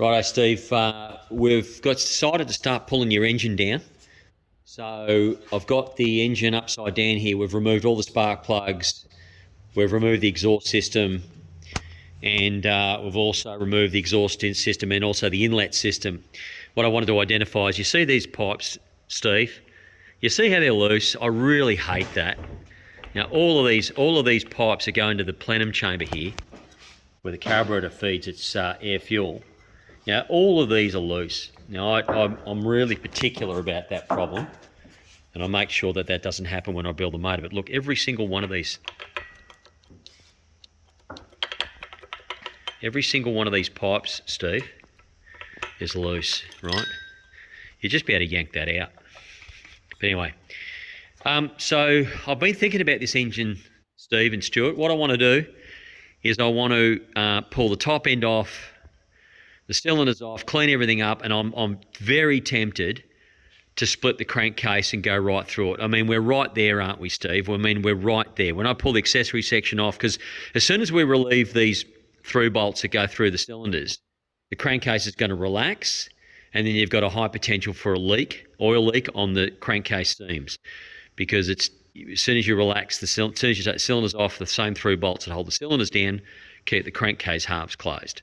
Righto, Steve. We've decided to start pulling your engine down. So I've got the engine upside down here. We've removed all the spark plugs. We've removed the exhaust system, and we've also removed the exhaust system and also the inlet system. What I wanted to identify is, you see these pipes, Steve? You see how they're loose? I really hate that. Now all of these pipes are going to the plenum chamber here, where the carburetor feeds its air fuel. Now all of these are loose. Now I'm really particular about that problem, and I make sure that that doesn't happen when I build the motor. But look, every single one of these pipes, Steve, is loose, right? You'd just be able to yank that out. But anyway, so I've been thinking about this engine, Steve and Stuart. What I want to do is I want to pull the top end off, the cylinders off, clean everything up, and I'm very tempted to split the crankcase and go right through it. I mean, we're right there, aren't we, Steve? I mean, we're right there. When I pull the accessory section off, because as soon as we relieve these through bolts that go through the cylinders, the crankcase is going to relax, and then you've got a high potential for a leak, oil leak on the crankcase seams, because it's as soon as you relax as soon as you take the cylinders off, the same through bolts that hold the cylinders down keep the crankcase halves closed.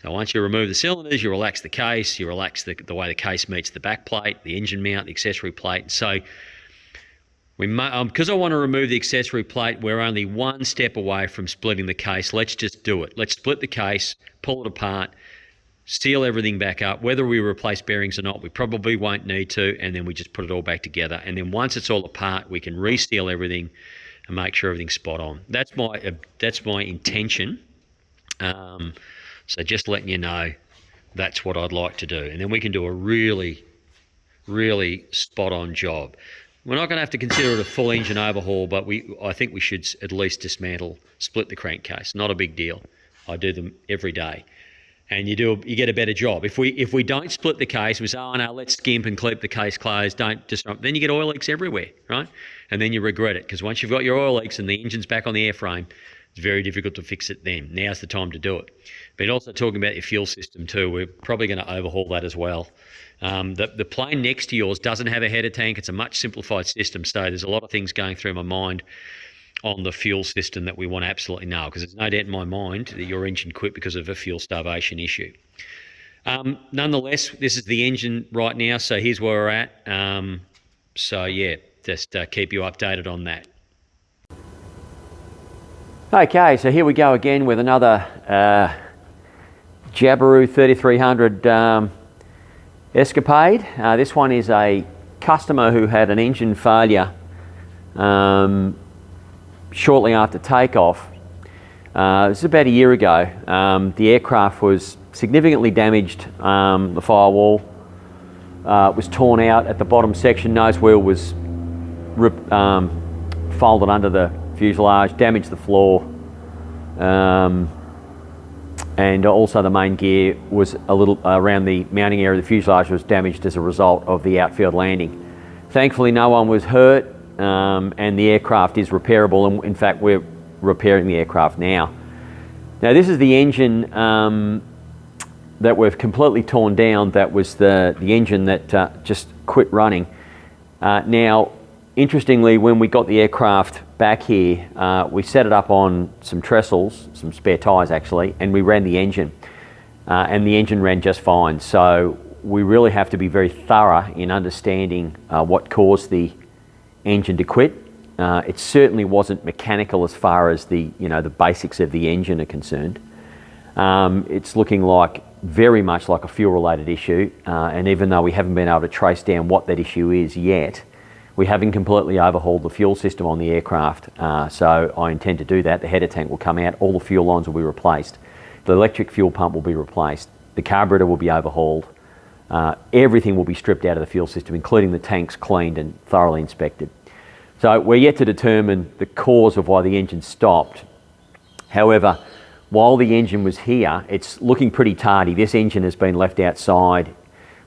So once you remove the cylinders, you relax the case, you relax the way the case meets the back plate, the engine mount, the accessory plate. So because I want to remove the accessory plate, we're only one step away from splitting the case. Let's just do it. Let's split the case, pull it apart, seal everything back up. Whether we replace bearings or not, we probably won't need to, and then we just put it all back together. And then once it's all apart, we can re-seal everything and make sure everything's spot on. That's my intention. So just letting you know, that's what I'd like to do. And then we can do a really, really spot on job. We're not going to have to consider it a full engine overhaul, but I think we should at least split the crankcase. Not a big deal. I do them every day. And you get a better job. If we don't split the case, we say, oh no, let's skimp and keep the case closed, don't disrupt, then you get oil leaks everywhere, right? And then you regret it, because once you've got your oil leaks and the engine's back on the airframe, it's very difficult to fix it then. Now's the time to do it. But also talking about your fuel system too, we're probably going to overhaul that as well. The plane next to yours doesn't have a header tank. It's a much simplified system, so there's a lot of things going through my mind on the fuel system that we want to absolutely know, because there's no doubt in my mind that your engine quit because of a fuel starvation issue. Nonetheless, this is the engine right now, so here's where we're at. So yeah, just keep you updated on that. Okay, so here we go again with another Jabiru 3300 escapade. This one is a customer who had an engine failure shortly after takeoff. This is about a year ago. The aircraft was significantly damaged. The firewall was torn out at the bottom section. Nose wheel was folded under the fuselage, damaged the floor, and also the main gear was a little around the mounting area of the fuselage was damaged as a result of the outfield landing. Thankfully no one was hurt, and the aircraft is repairable, and in fact we're repairing the aircraft now. Now this is the engine that we've completely torn down. That was the engine that just quit running. Now interestingly, when we got the aircraft back here, we set it up on some trestles, some spare tyres actually, and we ran the engine. And the engine ran just fine. So we really have to be very thorough in understanding what caused the engine to quit. It certainly wasn't mechanical as far as the basics of the engine are concerned. It's looking like very much like a fuel-related issue, and even though we haven't been able to trace down what that issue is yet, we haven't completely overhauled the fuel system on the aircraft, so I intend to do that. The header tank will come out, all the fuel lines will be replaced, the electric fuel pump will be replaced, the carburetor will be overhauled, everything will be stripped out of the fuel system, including the tanks cleaned and thoroughly inspected. So we're yet to determine the cause of why the engine stopped. However, while the engine was here, it's looking pretty tardy. This engine has been left outside,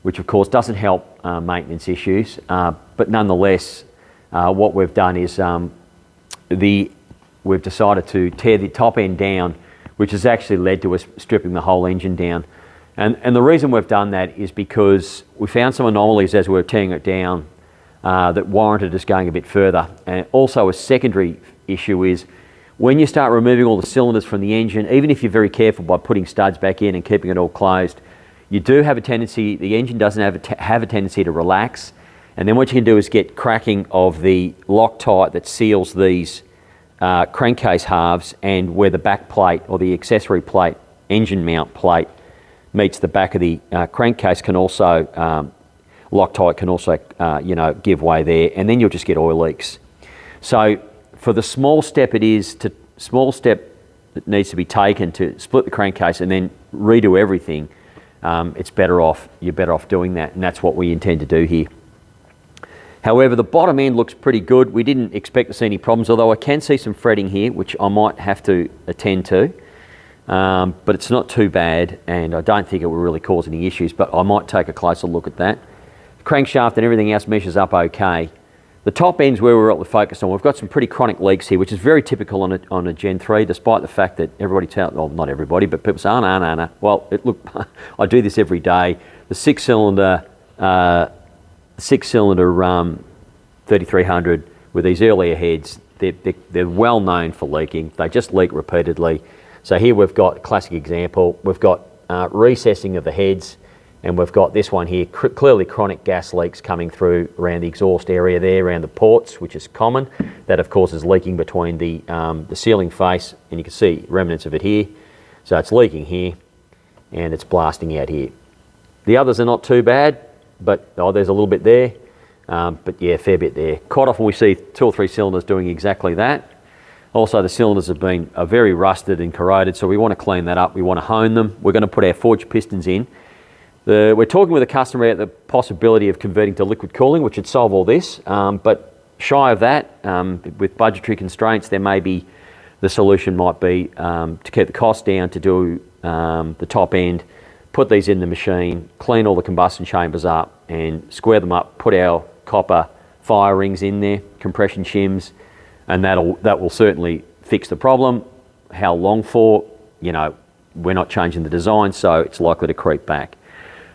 which of course doesn't help maintenance issues, but nonetheless what we've done is we've decided to tear the top end down, which has actually led to us stripping the whole engine down. And the reason we've done that is because we found some anomalies as we were tearing it down that warranted us going a bit further. And also a secondary issue is when you start removing all the cylinders from the engine, even if you're very careful by putting studs back in and keeping it all closed, you do have a tendency, the engine doesn't have a tendency to relax. And then what you can do is get cracking of the Loctite that seals these crankcase halves, and where the back plate or the accessory plate, engine mount plate, meets the back of the crankcase can also, Loctite can also, give way there, and then you'll just get oil leaks. So for the small step that needs to be taken to split the crankcase and then redo everything, you're better off doing that, and that's what we intend to do here. However, the bottom end looks pretty good. We didn't expect to see any problems, although I can see some fretting here, which I might have to attend to. But it's not too bad, and I don't think it will really cause any issues, but I might take a closer look at that. The crankshaft and everything else measures up okay. The top end's where we're focused on. We've got some pretty chronic leaks here, which is very typical on a Gen 3, despite the fact that well, not everybody, but people say, oh, no. Well, I do this every day. The six-cylinder 3300 with these earlier heads, they're well known for leaking. They just leak repeatedly. So here we've got a classic example. We've got recessing of the heads, and we've got this one here, clearly chronic gas leaks coming through around the exhaust area there, around the ports, which is common. That of course is leaking between the sealing face, and you can see remnants of it here. So it's leaking here, and it's blasting out here. The others are not too bad, but there's a little bit there. But yeah, a fair bit there. Quite often we see 2 or 3 cylinders doing exactly that. Also, the cylinders are very rusted and corroded, so we want to clean that up. We want to hone them. We're going to put our forged pistons in. We're talking with a customer about the possibility of converting to liquid cooling, which would solve all this. But shy of that, with budgetary constraints, the solution might be to keep the cost down, to do the top end, put these in the machine, clean all the combustion chambers up and square them up, put our copper fire rings in there, compression shims, and that will certainly fix the problem. How long for? We're not changing the design, so it's likely to creep back.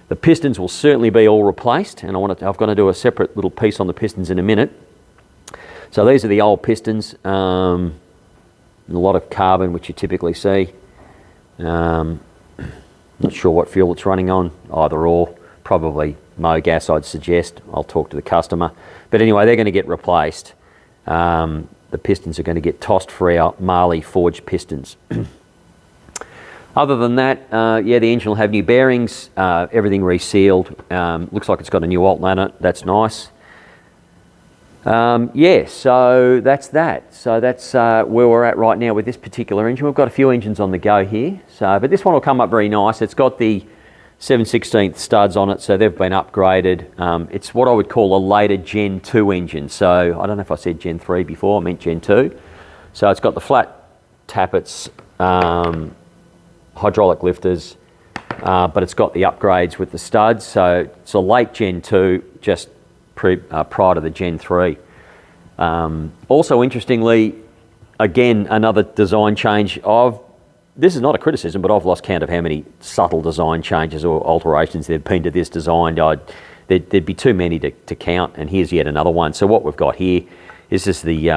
The pistons will certainly be all replaced, and I've got to do a separate little piece on the pistons in a minute. So these are the old pistons, a lot of carbon, which you typically see. Not sure what fuel it's running on, either or, probably MoGas I'd suggest. I'll talk to the customer. But anyway, they're going to get replaced. The pistons are going to get tossed for our Marley forged pistons. Other than that, the engine will have new bearings, everything resealed. Looks like it's got a new alternator. That's nice. So that's that. So that's where we're at right now with this particular engine. We've got a few engines on the go here. But this one will come up very nice. It's got the 7/16 studs on it, so they've been upgraded. It's what I would call a later Gen 2 engine. So I don't know if I said Gen 3 before, I meant Gen 2. So it's got the flat tappets, hydraulic lifters, but it's got the upgrades with the studs. So it's a late Gen 2, just prior to the Gen 3. Also interestingly, again, another design change. This is not a criticism, but I've lost count of how many subtle design changes or alterations there have been to this design. There'd be too many to count, and here's yet another one. So what we've got here is this the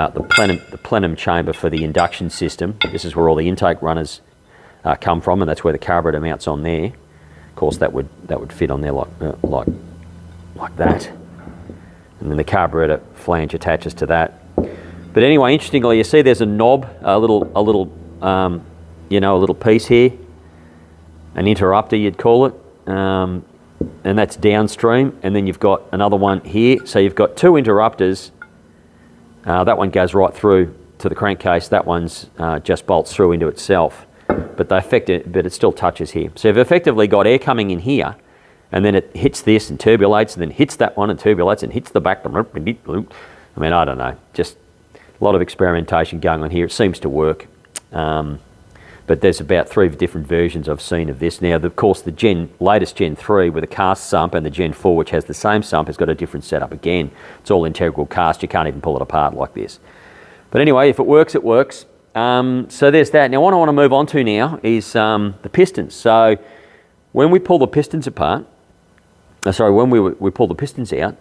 plenum chamber for the induction system. This is where all the intake runners come from, and that's where the carburetor mounts on there. Of course, that would fit on there like that, and then the carburetor flange attaches to that. But anyway, interestingly, you see there's a knob, a little piece here, an interrupter you'd call it, and that's downstream. And then you've got another one here. So you've got 2 interrupters. That one goes right through to the crankcase. That one's just bolts through into itself. But it still touches here. So you've effectively got air coming in here, and then it hits this and turbulates, and then hits that one and turbulates, and hits the back. I mean, I don't know. Just a lot of experimentation going on here. It seems to work. But there's about 3 different versions I've seen of this. Now, of course, the latest Gen 3 with a cast sump, and the Gen 4, which has the same sump, has got a different setup again. It's all integral cast. You can't even pull it apart like this. But anyway, if it works, it works. So there's that. Now, what I want to move on to now is the pistons. So when we pull the pistons apart, when we pull the pistons out,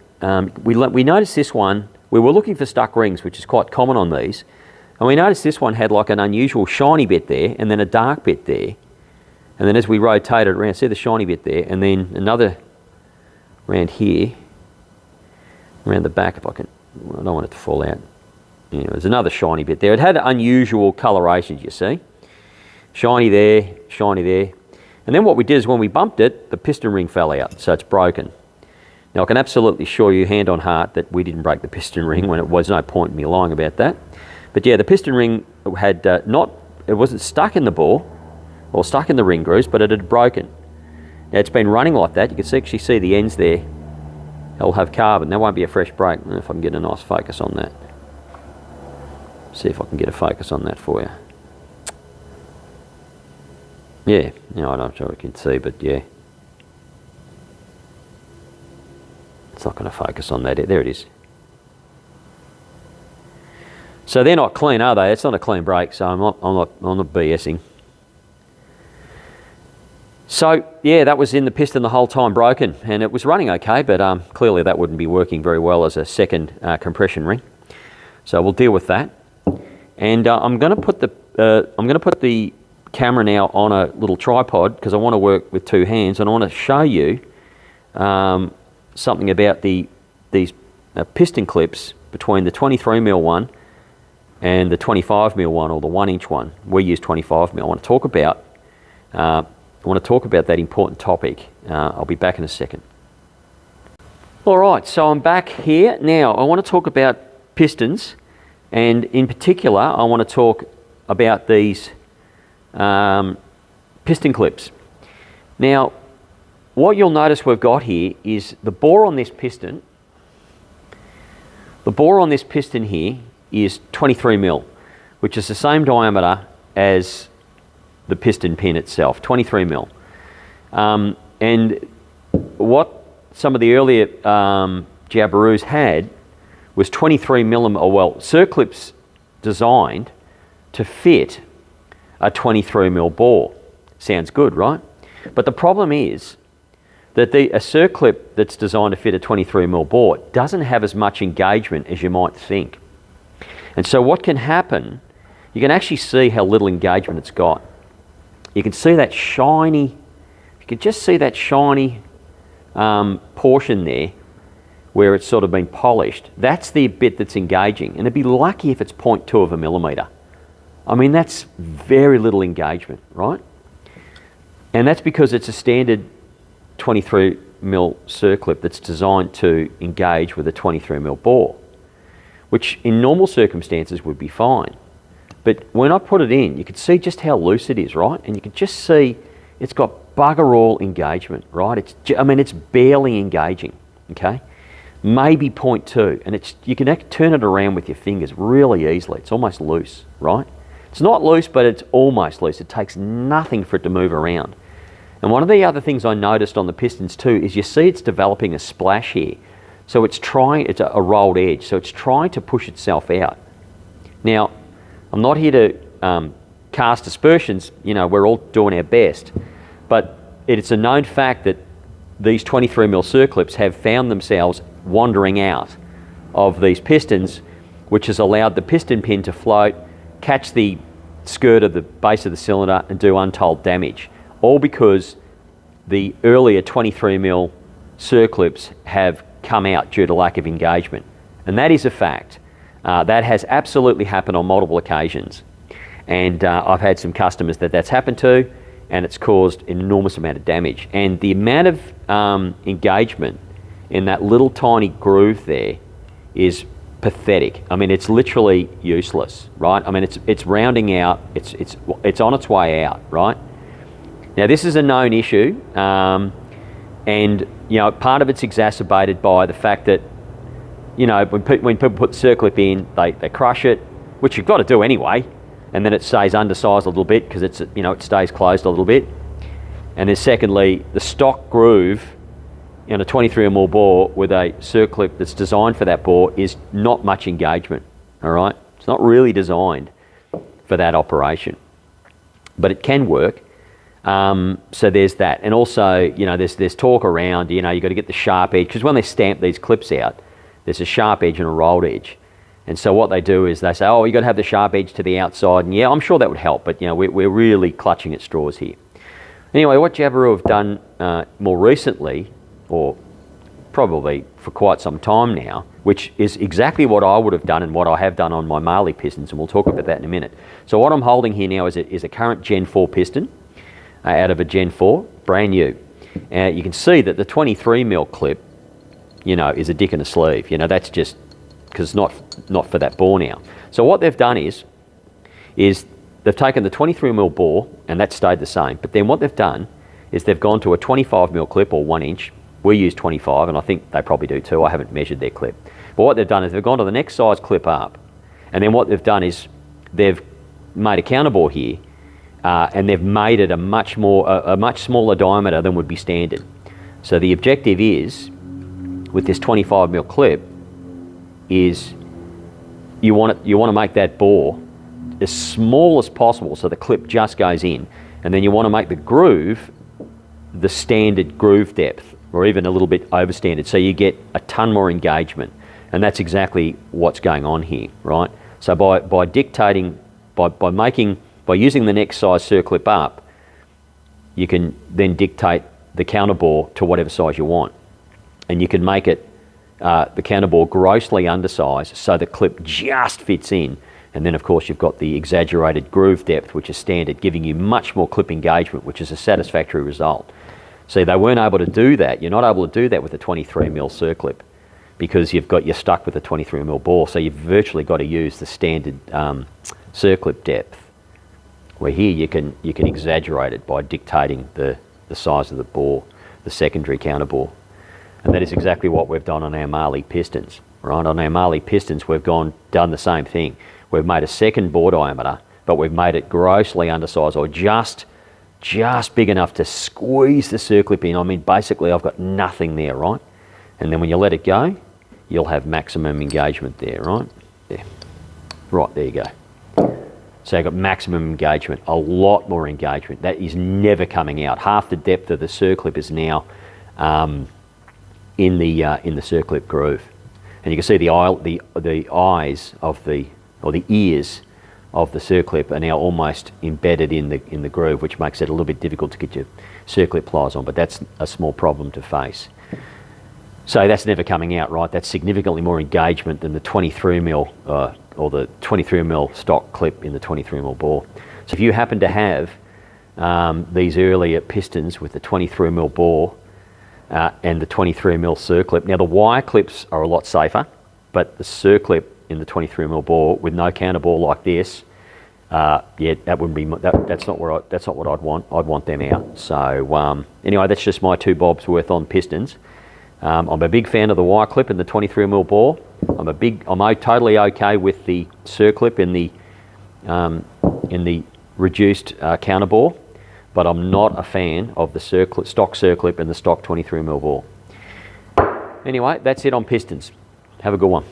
we noticed this one, we were looking for stuck rings, which is quite common on these, and we noticed this one had like an unusual shiny bit there, and then a dark bit there, and then as we rotate it around, see the shiny bit there, and then another around here, around the back, if I can, I don't want it to fall out. Yeah, there's another shiny bit there. It had unusual colorations, you see. Shiny there, and then what we did is when we bumped it, the piston ring fell out, so it's broken. Now I can absolutely assure you, hand on heart, that we didn't break the piston ring, when it was no point in me lying about that. But yeah, the piston ring had it wasn't stuck in the bore, or stuck in the ring grooves, but it had broken. Now it's been running like that. You can actually see the ends there. They'll have carbon. There won't be a fresh break. I don't know if I can get a nice focus on that. See if I can get a focus on that for you. Yeah, I'm not sure you can see, but yeah. It's not going to focus on that. There it is. So they're not clean, are they? It's not a clean break, so I'm not BSing. So yeah, that was in the piston the whole time, broken, and it was running okay, but clearly that wouldn't be working very well as a second compression ring. So we'll deal with that. And I'm going to put the camera now on a little tripod because I want to work with two hands, and I want to show you something about these piston clips between the 23mm one and the 25mm one, or the 1-inch one. We use 25mm. I want to talk about that important topic. I'll be back in a second. All right, so I'm back here now. I want to talk about pistons, and in particular, I want to talk about these piston clips. Now, what you'll notice we've got here is the bore on this piston. The bore on this piston here is 23mm, which is the same diameter as the piston pin itself, 23mm. And what some of the earlier Jabirus had was 23mm, circlips designed to fit a 23mm bore. Sounds good, right? But the problem is that a circlip that's designed to fit a 23mm bore doesn't have as much engagement as you might think. And so what can happen, you can actually see how little engagement it's got. You can see that shiny, you can just see that shiny portion there where it's sort of been polished. That's the bit that's engaging, and it'd be lucky if it's 0.2 of a millimetre. I mean, that's very little engagement, right? And that's because it's a standard 23mm circlip that's designed to engage with a 23mm bore, which in normal circumstances would be fine. But when I put it in, you can see just how loose it is, right? And you can just see it's got bugger all engagement, right? It's barely engaging, okay? Maybe 0.2, and you can turn it around with your fingers really easily. It's almost loose, right? It's not loose, but it's almost loose. It takes nothing for it to move around. And one of the other things I noticed on the pistons too is you see it's developing a splash here. So it's a rolled edge, so it's trying to push itself out. Now, I'm not here to cast aspersions, we're all doing our best, but it's a known fact that these 23mm circlips have found themselves wandering out of these pistons, which has allowed the piston pin to float, catch the skirt of the base of the cylinder and do untold damage, all because the earlier 23mm circlips have come out due to lack of engagement. And that is a fact. That has absolutely happened on multiple occasions. And I've had some customers that's happened to, and it's caused an enormous amount of damage. And the amount of engagement in that little tiny groove there is pathetic. I mean, it's literally useless, right? I mean, it's rounding out, it's on its way out, right? Now, this is a known issue, and part of it's exacerbated by the fact that when people put the circlip in, they crush it, which you've got to do anyway, and then it stays undersized a little bit because it stays closed a little bit. And then secondly, the stock groove in a 23mm bore with a circlip that's designed for that bore is not much engagement, all right? It's not really designed for that operation, but it can work. So there's that. And also, you know, there's talk around, you know, you've got to get the sharp edge, because when they stamp these clips out, there's a sharp edge and a rolled edge. And so what they do is they say, oh, you've got to have the sharp edge to the outside. And yeah, I'm sure that would help, but, you know, we're really clutching at straws here. Anyway, what Jabiru have done more recently, or probably for quite some time now, which is exactly what I would have done and what I have done on my Marley pistons, and we'll talk about that in a minute. So what I'm holding here now is a current Gen 4 piston out of a Gen 4, brand new. You can see that the 23mm clip, you know, is a dick in a sleeve. You know, that's just because it's not for that bore now. So what they've done is they've taken the 23mm bore, and that stayed the same. But then what they've done is they've gone to a 25mm clip, or 1 inch. We use 25, and I think they probably do too. I haven't measured their clip. But what they've done is they've gone to the next size clip up, and then what they've done is they've made a counterbore here, and they've made it a much smaller diameter than would be standard. So the objective is, with this 25mm clip, is you want to make that bore as small as possible, so the clip just goes in, and then you want to make the groove the standard groove depth, or even a little bit overstandard, so you get a ton more engagement. And that's exactly what's going on here, right? So by dictating, by using the next size circlip up, you can then dictate the counterbore to whatever size you want. And you can make it, the counterbore grossly undersized, so the clip just fits in. And then of course you've got the exaggerated groove depth, which is standard, giving you much more clip engagement, which is a satisfactory result. See, they weren't able to do that. You're not able to do that with a 23mm circlip, because you're stuck with a 23mm bore. So you've virtually got to use the standard circlip depth. Where here you can exaggerate it by dictating the size of the bore, the secondary counterbore. And that is exactly what we've done on our Marley pistons. Right? On our Marley pistons, we've done the same thing. We've made a second bore diameter, but we've made it grossly undersized, or just big enough to squeeze the circlip in. I mean, basically I've got nothing there, right? And then when you let it go, you'll have maximum engagement there, right? There. Right, there you go. So you've got maximum engagement, a lot more engagement. That is never coming out. Half the depth of the circlip is now in the circlip groove. And you can see the eyes of the ears of the circlip are now almost embedded in the groove, which makes it a little bit difficult to get your circlip pliers on, but that's a small problem to face. So that's never coming out, right? That's significantly more engagement than the 23mm or the 23mm stock clip in the 23mm bore. So if you happen to have these earlier pistons with the 23mm bore and the 23mm circlip, now the wire clips are a lot safer, but the circlip in the 23mm bore with no counterbore like this, yeah, that wouldn't be that's not what I'd want. I'd want them out. So anyway, that's just my 2 bobs worth on pistons. I'm a big fan of the wire clip in the 23mm bore. I'm totally okay with the circlip in the reduced counterbore, but I'm not a fan of the stock circlip in the stock 23mm bore. Anyway, that's it on pistons. Have a good one.